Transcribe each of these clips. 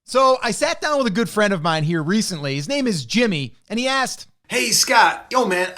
So I sat down with a good friend of mine here recently. His name is Jimmy, and he asked, Hey Scott, yo man,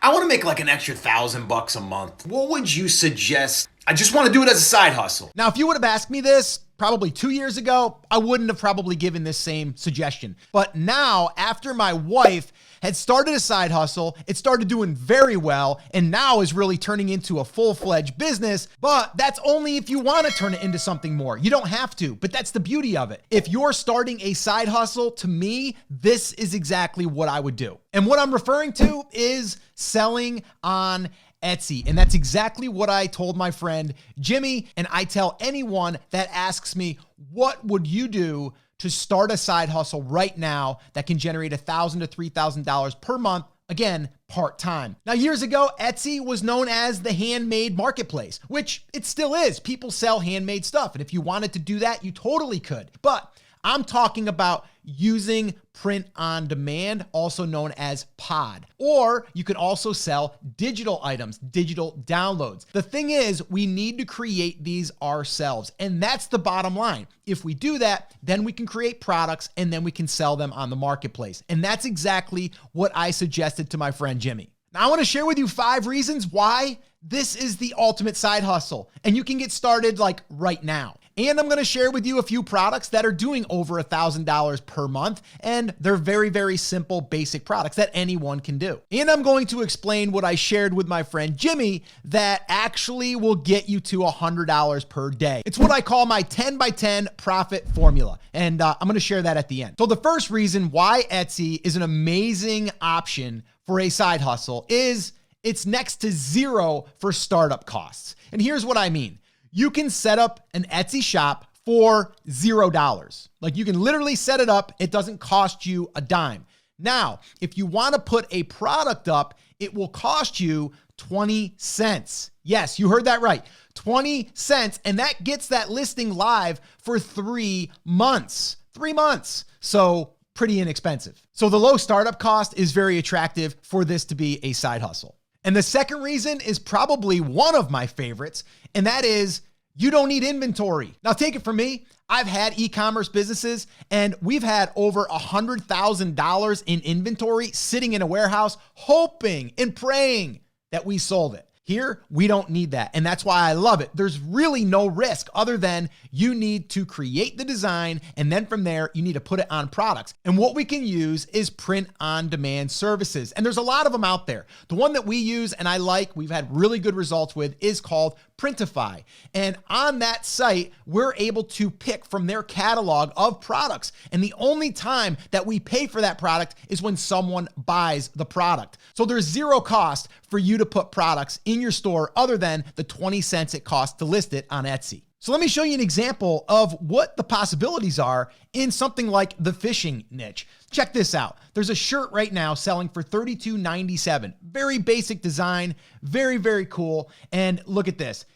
I want to make like an extra $1,000 a month. What would you suggest? I just want to do it as a side hustle. now, if you would have asked me this probably 2 years ago, I wouldn't have probably given this same suggestion. But now, after my wife had started a side hustle, it started doing very well, and now is really turning into a full-fledged business. But that's only if you want to turn it into something more. You don't have to, but that's the beauty of it. If you're starting a side hustle, to me, this is exactly what I would do. And what I'm referring to is selling on Etsy. And that's exactly what I told my friend Jimmy. And I tell anyone that asks me, what would you do to start a side hustle right now that can generate $1,000 to $3,000 per month? Again, part-time. Now, years ago, Etsy was known as the handmade marketplace, which it still is. People sell handmade stuff. And if you wanted to do that, you totally could. But I'm talking about using print on demand, also known as POD. Or you can also sell digital items, digital downloads. The thing is, we need to create these ourselves. And that's the bottom line. If we do that, then we can create products and then we can sell them on the marketplace. And that's exactly what I suggested to my friend Jimmy. Now, I want to share with you 5 reasons why this is the ultimate side hustle. And you can get started like right now. And I'm going to share with you a few products that are doing over $1,000 per month. And they're very, very simple, basic products that anyone can do. And I'm going to explain what I shared with my friend Jimmy that actually will get you to $100 per day. It's what I call my 10 by 10 profit formula. And I'm going to share that at the end. So the first reason why Etsy is an amazing option for a side hustle is it's next to zero for startup costs. And here's what I mean. You can set up an Etsy shop for $0. Like you can literally set it up. It doesn't cost you a dime. Now, if you want to put a product up, it will cost you 20 cents. Yes, you heard that right. 20 cents. And that gets that listing live for 3 months. 3 months. So pretty inexpensive. So the low startup cost is very attractive for this to be a side hustle. And the second reason is probably one of my favorites, and that is you don't need inventory. Now, take it from me. I've had e-commerce businesses, and we've had over $100,000 in inventory sitting in a warehouse, hoping and praying that we sold it. Here, we don't need that. And that's why I love it. There's really no risk other than you need to create the design. And then from there, you need to put it on products. And what we can use is print on demand services. And there's a lot of them out there. The one that we use and I like, we've had really good results with, is called Printify. And on that site, we're able to pick from their catalog of products. And the only time that we pay for that product is when someone buys the product. So there's zero cost for you to put products in your store other than the 20 cents it costs to list it on Etsy. So let me show you an example of what the possibilities are in something like the fishing niche. Check this out. There's a shirt right now selling for $32.97. Very basic design, very, very cool. And look at this.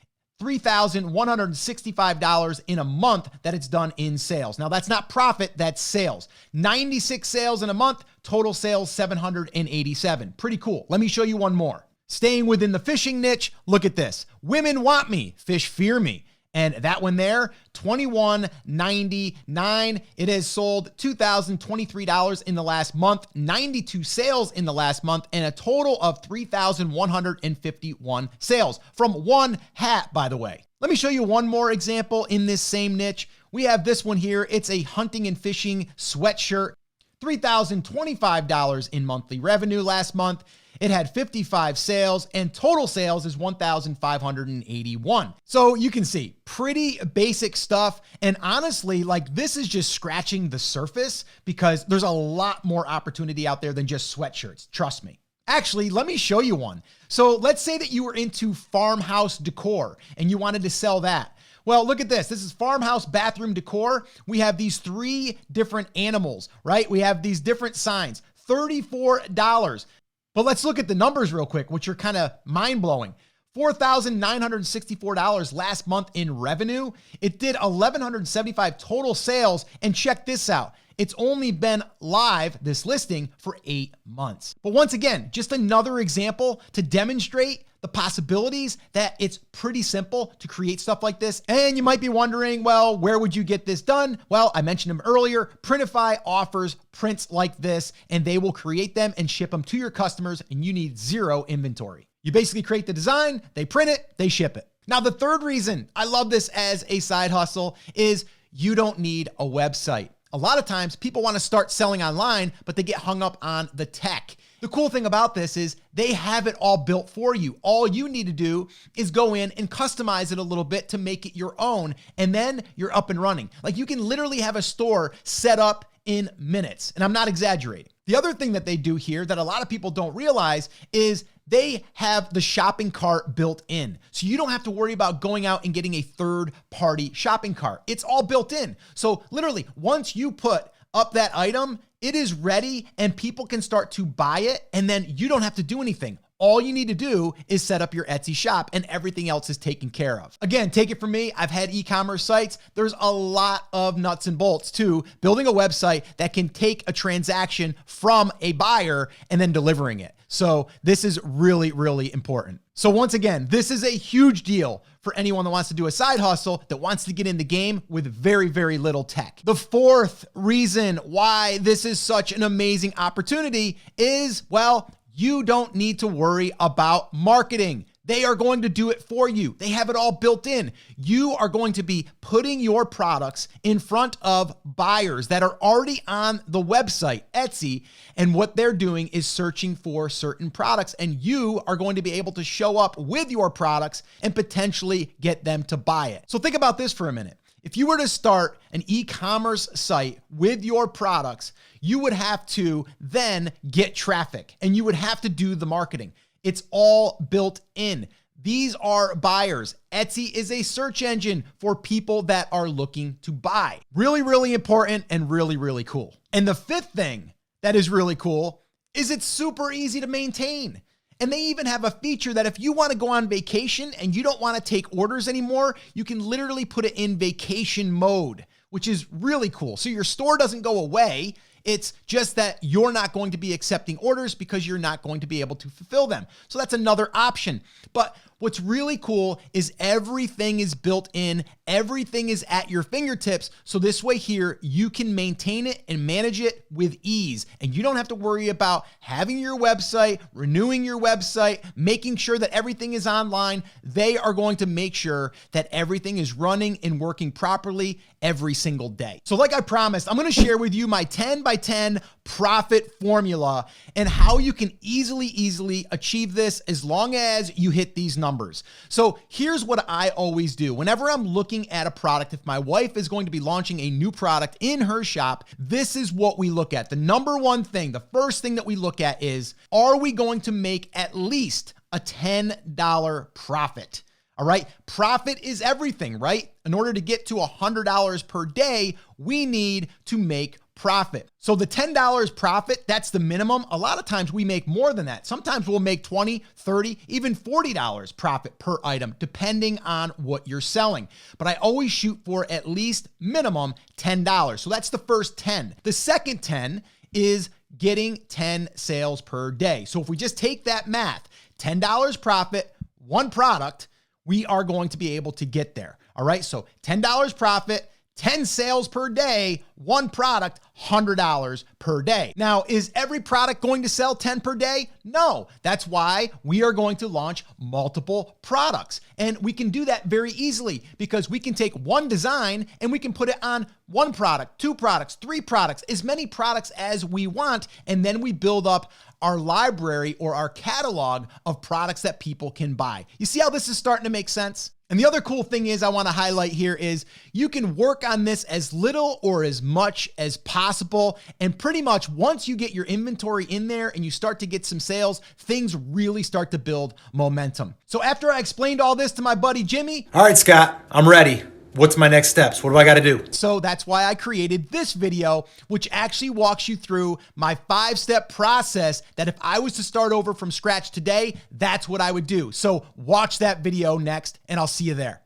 $3,165 in a month that it's done in sales. Now that's not profit, that's sales. 96 sales in a month, total sales 787. Pretty cool. Let me show you one more. Staying within the fishing niche, look at this. Women want me, fish fear me. And that one there, $21.99. It has sold $2,023 in the last month, 92 sales in the last month, and a total of 3,151 sales from one hat, by the way. Let me show you one more example in this same niche. We have this one here. It's a hunting and fishing sweatshirt, $3,025 in monthly revenue last month. It had 55 sales and total sales is 1,581. So you can see pretty basic stuff. And honestly, like this is just scratching the surface because there's a lot more opportunity out there than just sweatshirts. Trust me. Actually, let me show you one. So let's say that you were into farmhouse decor and you wanted to sell that. Well, look at this. This is farmhouse bathroom decor. We have these 3 different animals, right? We have these different signs, $34. But let's look at the numbers real quick, which are kind of mind-blowing. $4,964 last month in revenue. It did 1,175 total sales. And check this out. It's only been live, this listing, for 8 months. But once again, just another example to demonstrate the possibilities that it's pretty simple to create stuff like this. And you might be wondering, well, where would you get this done? Well, I mentioned them earlier. Printify offers prints like this, and they will create them and ship them to your customers, and you need zero inventory. You basically create the design, they print it, they ship it. Now, the third reason I love this as a side hustle is you don't need a website. A lot of times people want to start selling online, but they get hung up on the tech. The cool thing about this is they have it all built for you. All you need to do is go in and customize it a little bit to make it your own, and then you're up and running. Like, you can literally have a store set up in minutes, and I'm not exaggerating. The other thing that they do here that a lot of people don't realize is they have the shopping cart built in. So you don't have to worry about going out and getting a third-party shopping cart. It's all built in. So literally, once you put up that item, it is ready and people can start to buy it, and then you don't have to do anything. All you need to do is set up your Etsy shop and everything else is taken care of. Again, take it from me. I've had e-commerce sites. There's a lot of nuts and bolts to building a website that can take a transaction from a buyer and then delivering it. So this is really, really important. So once again, this is a huge deal for anyone that wants to do a side hustle, that wants to get in the game with very, very little tech. The fourth reason why this is such an amazing opportunity is, well, you don't need to worry about marketing. They are going to do it for you. They have it all built in. You are going to be putting your products in front of buyers that are already on the website, Etsy, and what they're doing is searching for certain products, and you are going to be able to show up with your products and potentially get them to buy it. So think about this for a minute. If you were to start an e-commerce site with your products, you would have to then get traffic and you would have to do the marketing. It's all built in. These are buyers. Etsy is a search engine for people that are looking to buy. Really, really important and really, really cool. And the fifth thing that is really cool is it's super easy to maintain. And they even have a feature that if you want to go on vacation and you don't want to take orders anymore, you can literally put it in vacation mode, which is really cool. So your store doesn't go away. It's just that you're not going to be accepting orders because you're not going to be able to fulfill them. So that's another option. But what's really cool is everything is built in, everything is at your fingertips. So this way here, you can maintain it and manage it with ease. And you don't have to worry about having your website, renewing your website, making sure that everything is online. They are going to make sure that everything is running and working properly every single day. So like I promised, I'm going to share with you my 10 by 10 profit formula and how you can easily achieve this as long as you hit these numbers. So here's what I always do. Whenever I'm looking at a product, if my wife is going to be launching a new product in her shop, this is what we look at. The number one thing, the first thing that we look at is, are we going to make at least a $10 profit? All right. Profit is everything, right? In order to get to $100 per day, we need to make profit. So the $10 profit, that's the minimum. A lot of times we make more than that. Sometimes we'll make $20, $30, even $40 profit per item, depending on what you're selling. But I always shoot for at least minimum $10. So that's the first 10. The second 10 is getting 10 sales per day. So if we just take that math, $10 profit, one product, we are going to be able to get there. All right. So $10 profit, 10 sales per day, one product, $100 per day. Now, is every product going to sell 10 per day? No. That's why we are going to launch multiple products. And we can do that very easily because we can take one design and we can put it on one product, two products, three products, as many products as we want. And then we build up our library or our catalog of products that people can buy. You see how this is starting to make sense? And the other cool thing is I want to highlight here is you can work on this as little or as much as possible. And pretty much once you get your inventory in there and you start to get some sales, things really start to build momentum. So after I explained all this to my buddy Jimmy. All right, Scott, I'm ready. What's my next steps? What do I got to do? So that's why I created this video, which actually walks you through my 5-step process that if I was to start over from scratch today, that's what I would do. So watch that video next and I'll see you there.